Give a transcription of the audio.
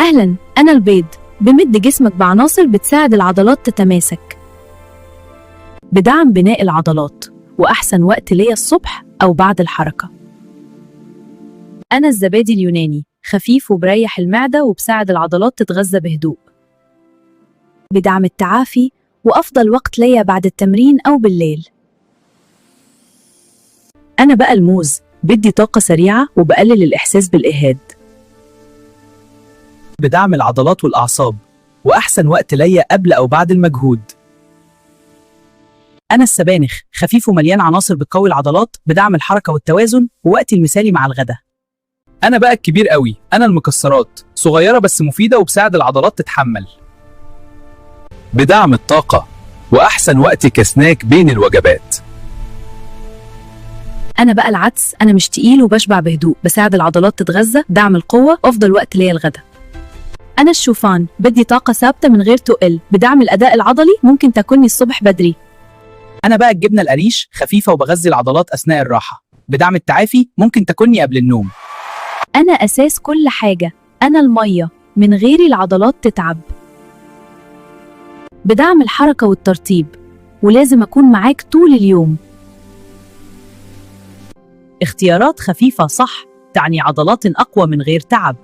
أهلاً، أنا البيض. بمد جسمك بعناصر بتساعد العضلات تتماسك. بدعم بناء العضلات، وأحسن وقت ليا الصبح أو بعد الحركة. أنا الزبادي اليوناني، خفيف وبريح المعدة وبساعد العضلات تتغذى بهدوء. بدعم التعافي، وأفضل وقت ليا بعد التمرين أو بالليل. أنا بقى الموز، بدي طاقة سريعة وبقلل الإحساس بالإجهاد. بدعم العضلات والأعصاب، وأحسن وقت ليا قبل أو بعد المجهود. أنا السبانخ، خفيف ومليان عناصر بتقوي العضلات بدعم الحركة والتوازن، ووقتي المثالي مع الغداء. أنا بقى الكبير قوي، أنا المكسرات، صغيرة بس مفيدة وبساعد العضلات تتحمل. بدعم الطاقة، وأحسن وقت كسناك بين الوجبات. أنا بقى العدس، أنا مش تقيل وبشبع بهدوء، بساعد العضلات تتغذى، دعم القوة، أفضل وقت ليا الغداء. أنا الشوفان، بدي طاقة ثابتة من غير تقل، بدعم الأداء العضلي، ممكن تاكلني الصبح بدري. أنا بقى الجبنة القريش، خفيفة وبغذي العضلات أثناء الراحة، بدعم التعافي، ممكن تاكلني قبل النوم. أنا أساس كل حاجة، أنا المية، من غيري العضلات تتعب. بدعم الحركة والترطيب، ولازم أكون معاك طول اليوم. اختيارات خفيفة صح تعني عضلات أقوى من غير تعب.